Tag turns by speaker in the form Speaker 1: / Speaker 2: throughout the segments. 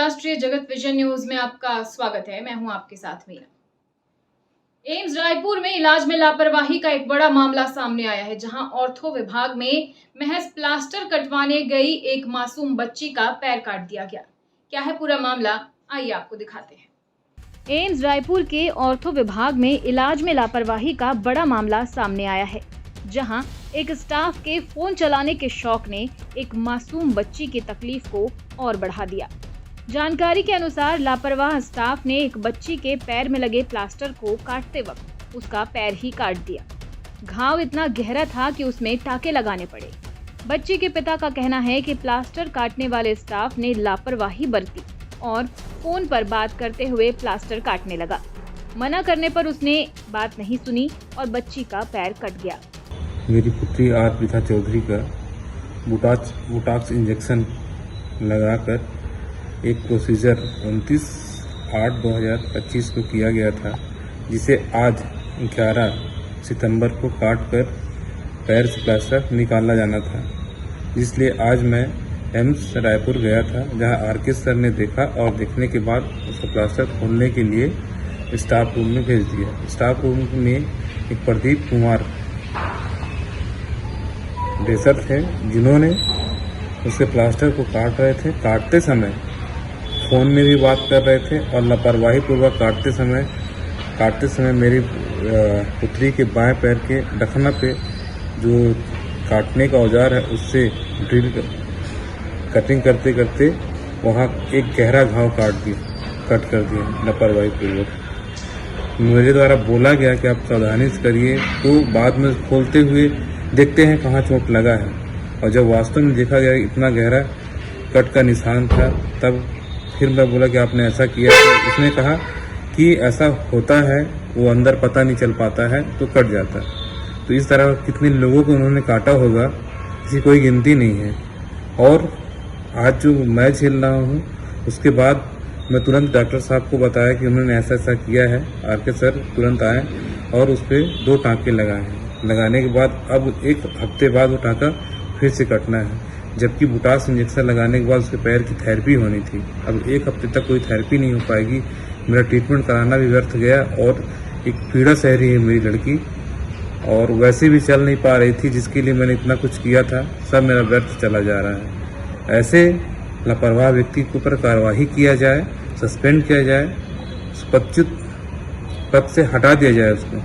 Speaker 1: राष्ट्रीय जगत vision news में आपका स्वागत है। मैं हूं आपके साथ मीरा। एम्स रायपुर में इलाज में लापरवाही का एक बड़ा मामला सामने आया है, जहां ऑर्थो विभाग में महज प्लास्टर कटवाने गई एक मासूम बच्ची का पैर काट दिया गया। क्या है पूरा मामला, आइए आपको दिखाते हैं। एम्स रायपुर के ऑर्थो विभाग में इलाज में लापरवाही का बड़ा मामला सामने आया है, जहां एक स्टाफ के फोन चलाने के शौक ने एक मासूम बच्ची की तकलीफ को और बढ़ा दिया। जानकारी के अनुसार लापरवाह स्टाफ ने एक बच्ची के पैर में लगे प्लास्टर को काटते वक्त उसका पैर ही काट दिया। घाव इतना गहरा था कि उसमें टाके लगाने पड़े। बच्ची के पिता का कहना है कि प्लास्टर काटने वाले स्टाफ ने लापरवाही बरती और फोन पर बात करते हुए प्लास्टर काटने लगा। मना करने पर उसने बात नहीं सुनी और बच्ची का पैर कट गया।
Speaker 2: मेरी पुत्री आरपिता चौधरी का बोटॉक्स इंजेक्शन लगाकर एक प्रोसीजर 29/8/2025 को किया गया था, जिसे आज 11 सितंबर को काट कर पैर से प्लास्टर निकाला जाना था। इसलिए आज मैं एम्स रायपुर गया था, जहां आरके सर ने देखा और देखने के बाद उसका प्लास्टर खोलने के लिए स्टाफ रूम में भेज दिया। स्टाफ रूम में एक प्रदीप कुमार ड्रेसर थे, जिन्होंने उसके प्लास्टर को काट रहे थे। काटते समय फ़ोन में भी बात कर रहे थे और लापरवाही पूर्वक काटते समय मेरी पुत्री के बाएं पैर के डखना पे जो काटने का औजार है उससे ड्रिल कटिंग करते करते वहाँ एक गहरा घाव कट कर दिया लापरवाही पूर्वक। मेरे द्वारा बोला गया कि आप सावधानी से करिए, तो बाद में खोलते हुए देखते हैं कहाँ चोट लगा है, और जब वास्तव में देखा गया इतना गहरा कट का निशान था, तब फिर मैं बोला कि आपने ऐसा किया। तो उसने कहा कि ऐसा होता है, वो अंदर पता नहीं चल पाता है तो कट जाता है। तो इस तरह कितने लोगों को उन्होंने काटा होगा, इसकी कोई गिनती नहीं है। और आज जो मैं झेल रहा हूँ, उसके बाद मैं तुरंत डॉक्टर साहब को बताया कि उन्होंने ऐसा ऐसा किया है। आरके सर तुरंत आए और उस पर 2 टाँके लगाए हैं। लगाने के बाद अब 1 हफ्ते बाद वो टाँका फिर से कटना है, जबकि बोटॉक्स इंजेक्शन लगाने के बाद उसके पैर की थेरेपी होनी थी। अब 1 हफ्ते तक कोई थेरेपी नहीं हो पाएगी। मेरा ट्रीटमेंट कराना भी व्यर्थ गया और एक पीड़ा सह रही है मेरी लड़की, और वैसे भी चल नहीं पा रही थी, जिसके लिए मैंने इतना कुछ किया था, सब मेरा व्यर्थ चला जा रहा है। ऐसे लापरवाह व्यक्ति के ऊपर कार्रवाई किया जाए, सस्पेंड किया जाए, पदच्युत पद से हटा दिया जाए उसको,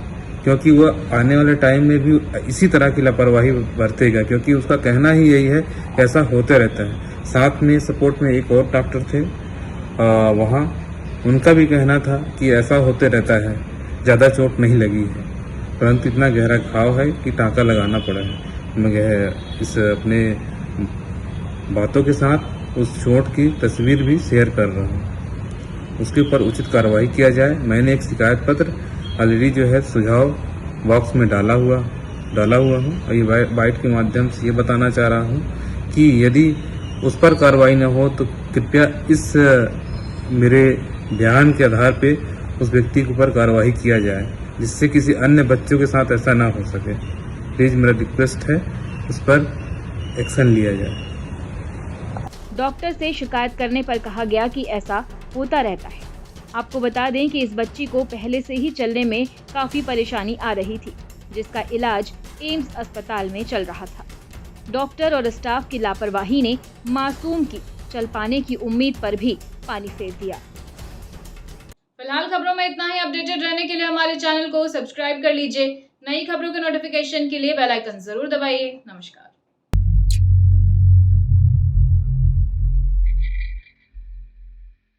Speaker 2: क्योंकि वह आने वाले टाइम में भी इसी तरह की लापरवाही बरतेगा, क्योंकि उसका कहना ही यही है कि ऐसा होते रहता है। साथ में सपोर्ट में एक और डॉक्टर थे वहाँ, उनका भी कहना था कि ऐसा होते रहता है, ज़्यादा चोट नहीं लगी है, परंतु इतना गहरा घाव है कि टाँका लगाना पड़ा है। मैं इस अपने बातों के साथ उस चोट की तस्वीर भी शेयर कर रहा हूँ। उसके ऊपर उचित कार्रवाई किया जाए। मैंने एक शिकायत पत्र ऑलरेडी जो है सुझाव बॉक्स में डाला हुआ हूँ, और ये बाइट के माध्यम से ये बताना चाह रहा हूँ कि यदि उस पर कार्रवाई न हो तो कृपया इस मेरे बयान के आधार पे उस व्यक्ति के ऊपर कार्रवाई किया जाए, जिससे किसी अन्य बच्चों के साथ ऐसा ना हो सके। प्लीज़ मेरा रिक्वेस्ट है, उस पर एक्शन लिया जाए।
Speaker 1: डॉक्टर से शिकायत करने पर कहा गया कि ऐसा होता रहता है। आपको बता दें कि इस बच्ची को पहले से ही चलने में काफी परेशानी आ रही थी, जिसका इलाज एम्स अस्पताल में चल रहा था। डॉक्टर और स्टाफ की लापरवाही ने मासूम की चल पाने की उम्मीद पर भी पानी फेर दिया। फिलहाल खबरों में इतना ही। अपडेटेड रहने के लिए हमारे चैनल को सब्सक्राइब कर लीजिए। नई खबरों के नोटिफिकेशन के लिए बेल आइकन जरूर दबाइए। नमस्कार।